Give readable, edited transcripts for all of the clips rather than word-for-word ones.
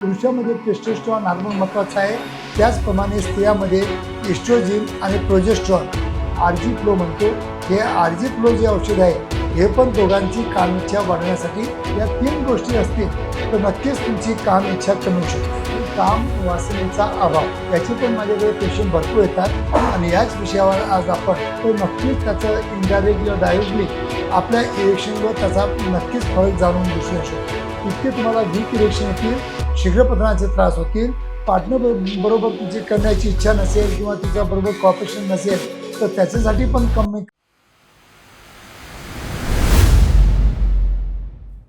पुरुषामध्ये testosterone hormone महत्त्वाचा आहे, त्याचप्रमाणे स्त्रियामध्ये इस्ट्रोजिन आणि प्रोजेस्ट्रॉन आरजी फ्लो म्हणतो. हे आरजी फ्लो जे औषध आहे हे पण दोघांची काम इच्छा वाढवण्यासाठी या 3 गोष्टी असतील तर नक्कीच तुमची काम इच्छा कमी होऊ शकते. काम वासनेचा अभाव याचे पण माझ्याकडे पेशंट भरपूर येतात आणि याच विषयावर आज आपण तो नक्कीच त्याचं इनडायरेक्टली किंवा डायरेक्टली आपल्या इरेक्शनवर त्याचा नक्कीच फरक जाणून दिसू शकतो. इतके तुम्हाला वीक इरेक्शन येतील, शीघ्रपतनाचे त्रास होतील, पार्टनर बरोबर तुमची करण्याची इच्छा नसेल किंवा तिच्या बरोबर कॉपरेशन नसेल तर त्याच्यासाठी पण कमी.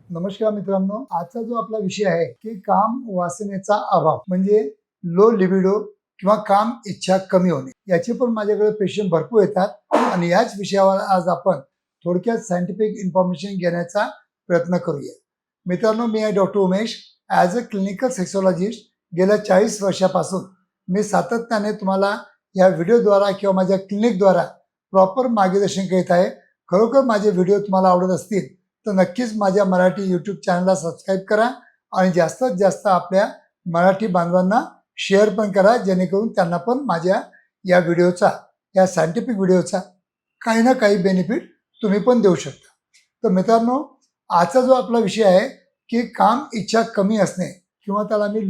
नमस्कार मित्रांनो, आजचा जो आपला विषय आहे की काम वासनेचा अभाव म्हणजे लो लिबिडो किंवा काम इच्छा कमी होणे. याचे पण माझ्याकडे पेशंट भरपूर येतात आणि याच विषयावर आज आपण थोडक्यात सायंटिफिक इन्फॉर्मेशन घेण्याचा प्रयत्न करूया. मित्रांनो, मी आहे doctor Umesh. As a clinical sexologist गेल्या 40 वर्षापासून मी सातत्याने तुम्हाला या व्हिडिओद्वारा किंवा माझ्या क्लिनिकद्वारा प्रॉपर मार्गदर्शन करीत आहे. खरोखर माझे व्हिडिओ तुम्हाला आवडत असतील तर नक्कीच माझ्या मराठी यूट्यूब चॅनलला सबस्क्राईब करा आणि जास्तीत जास्त आपल्या मराठी बांधवांना शेअर पण करा, जेणेकरून त्यांना पण माझ्या या व्हिडिओचा, या सायंटिफिक व्हिडिओचा काही ना काही बेनिफिट तुम्ही पण देऊ शकता. तर मित्रांनो, आजचा जो आपला विषय आहे की काम इच्छा कमी असणे किंवा त्याला मी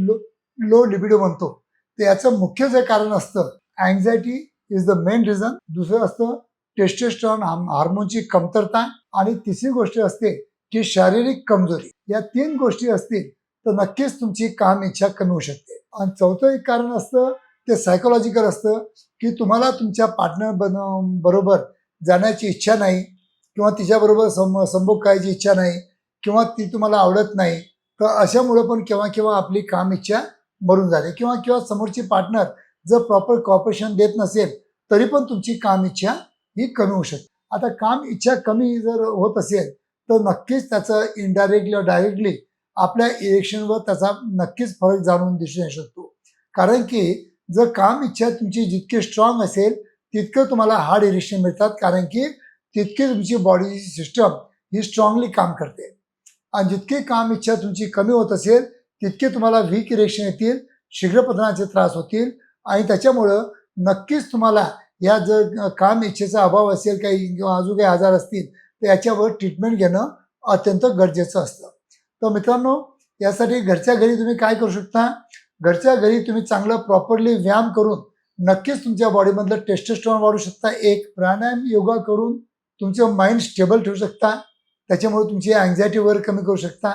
लो लिबिडो म्हणतो, तर याचं मुख्य जे कारण असतं anxiety is the main reason. दुसरं असतं टेस्टोस्टेरॉन हार्मोनची कमतरता आणि तिसरी गोष्ट असते की शारीरिक कमजोरी. या 3 गोष्टी असतील तर नक्कीच तुमची काम इच्छा कमी होऊ शकते. आणि चौथं एक कारण असतं ते सायकोलॉजिकल असतं की तुम्हाला तुमच्या पार्टनर बरोबर जाण्याची इच्छा नाही किंवा तिच्याबरोबर संभोग करायची इच्छा नाही किंवा ती तुम्हाला आवडत नाही. तर अशामुळे पण केव्हा केव्हा आपली काम इच्छा मरून जाते किंवा समोरची पार्टनर जर प्रॉपर कॉपरेशन देत नसेल तरी पण तुमची काम इच्छा ही कमी होऊ शकते. आता काम इच्छा कमी जर होत असेल तर नक्कीच त्याचं इनडायरेक्टली किंवा डायरेक्टली आपल्या इरेक्शनवर त्याचा नक्कीच फरक जाणून दिसून शकतो. कारण की जर काम इच्छा तुमची जितकी स्ट्रॉंग असेल तितकं तुम्हाला हार्ड इरेक्शन मिळतात, कारण की तितकी तुमची बॉडीची सिस्टम ही स्ट्रॉंगली काम करते. आणि जितकी काम इच्छा तुमची कमी होत असेल तितके तुम्हाला वीक इरेक्शन येतील, शीघ्रपतनाचे त्रास होतील आणि त्याच्यामुळं नक्कीच तुम्हाला या जर काम इच्छेचा अभाव असेल काही किंवा अजून काही आजार असतील तर याच्यावर ट्रीटमेंट घेणं अत्यंत गरजेचं असतं. तर मित्रांनो, यासाठी घरच्या घरी तुम्ही काय करू शकता? घरच्या घरी तुम्ही चांगलं प्रॉपरली व्यायाम करून नक्कीच तुमच्या बॉडीमधलं टेस्टोस्टेरॉन वाढवू शकता. एक प्राणायाम योगा करून तुमचं माइंड स्टेबल ठेवू शकता, त्याच्यामुळे तुमची अँझायटी वगैरे कमी करू शकता.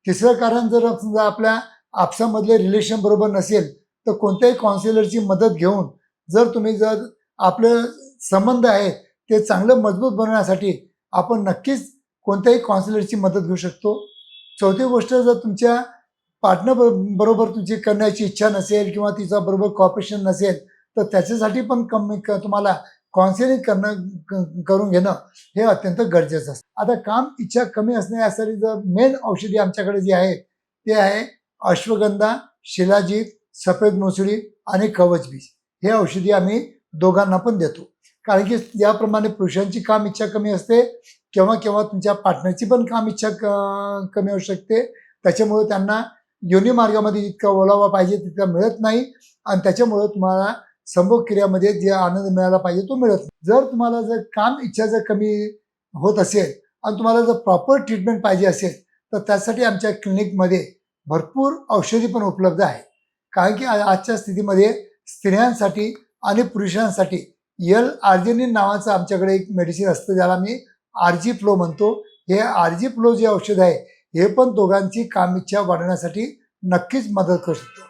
तिसरं कारण, जर समजा आपल्या आपसामधले रिलेशन बरोबर नसेल तर कोणत्याही काउन्सिलरची मदत घेऊन जर आपलं संबंध आहे ते चांगलं मजबूत बनवण्यासाठी आपण नक्कीच कोणत्याही काउन्सिलरची मदत घेऊ शकतो. चौथी गोष्ट, जर तुमच्या पार्टनर बरोबर तुमची करण्याची इच्छा नसेल किंवा तिचा बरोबर कॉपरेशन नसेल तर त्याच्यासाठी पण तुम्हाला काउन्सिलिंग करून घेणं हे अत्यंत गरजेचं असतं. आता काम इच्छा कमी असणे यासाठी जर मेन औषधी आमच्याकडे जी आहे ते आहे अश्वगंधा, शिलाजीत, सफेद मुसळी आणि कवचबीज. हे औषधी आम्ही दोघांना पण देतो. कारण की ज्याप्रमाणे पुरुषांची काम इच्छा कमी असते केव्हा केव्हा तुमच्या पार्टनरची पण काम इच्छा कमी होऊ शकते. त्याच्यामुळे त्यांना योनी मार्गामध्ये जितका ओलावा पाहिजे तितका मिळत नाही आणि त्याच्यामुळे तुम्हाला संभोग क्रियामध्ये जे आनंद मिळाला पाहिजे तो मिळत नाही. जर तुम्हाला जर काम इच्छा जर कमी होत असेल आणि तुम्हाला जर प्रॉपर ट्रीटमेंट पाहिजे असेल तर त्यासाठी आमच्या क्लिनिकमध्ये भरपूर औषधी पण उपलब्ध आहे. कारण की आजच्या स्थितीमध्ये स्त्रियांसाठी आणि पुरुषांसाठी आर्जिनिन नावाचं आमच्याकडे एक मेडिसिन असतं, ज्याला मी आरजी फ्लो म्हणतो. हे आरजी फ्लो जे औषध आहे हे पण दोघांची काम इच्छा वाढवण्यासाठी नक्कीच मदत करू शकतो.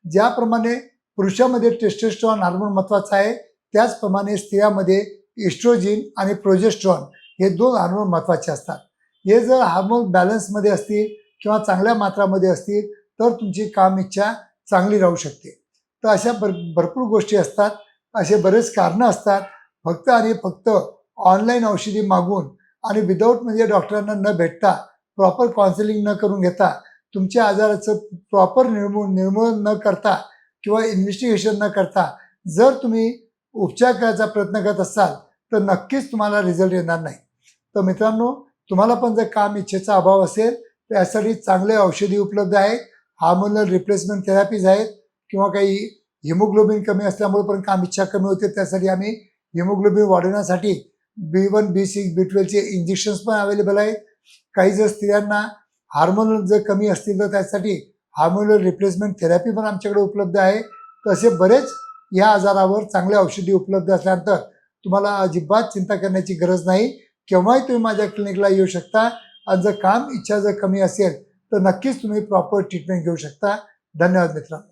ज्याप्रमाणे पुरुषामध्ये टेस्टोस्टेरॉन हार्मोन महत्त्वाचा आहे, त्याचप्रमाणे स्त्रियामध्ये इस्ट्रोजिन आणि प्रोजेस्ट्रॉन हे 2 हार्मोन महत्त्वाचे असतात. हे जर हार्मोन बॅलन्समध्ये असतील किंवा चांगल्या मात्रामध्ये असतील तर तुमची काम इच्छा चांगली राहू शकते. तर अशा भरपूर गोष्टी असतात, असे बरेच कारणं असतात. फक्त आणि फक्त ऑनलाईन औषधी मागून आणि विदाऊट म्हणजे डॉक्टरांना न भेटता, प्रॉपर काउन्सिलिंग न करून घेता, तुमच्या आजाराचं प्रॉपर निर्मूलन न करता किंवा इन्व्हेस्टिगेशन न करता जर तुम्ही उपचार करायचा प्रयत्न करत असाल तर नक्कीच तुम्हाला रिझल्ट येणार नाही. तर मित्रांनो, तुम्हाला पण जर काम इच्छेचा अभाव असेल तर यासाठी चांगले औषधी उपलब्ध आहेत. हार्मोनल रिप्लेसमेंट थेरपीज आहेत किंवा काही हिमोग्लोबिन कमी असल्यामुळे पण काम इच्छा कमी होते, त्यासाठी आम्ही हिमोग्लोबिन वाढवण्यासाठी B1 B6 B12चे इंजेक्शन्स पण अवेलेबल आहेत. काही जर स्त्रियांना हार्मोन जर कमी असतील तर त्यासाठी हार्मोनल रिप्लेसमेंट थेरपी पण आमच्याकडे उपलब्ध आहे. तसे बरेच या आजारावर चांगल्या औषधी उपलब्ध असल्यानंतर तुम्हाला अजिबात चिंता करण्याची गरज नाही. केव्हाही तुम्ही माझ्या क्लिनिकला येऊ शकता आणि जर काम इच्छा जर कमी असेल तर नक्कीच तुम्ही प्रॉपर ट्रीटमेंट घेऊ शकता. धन्यवाद मित्रांनो.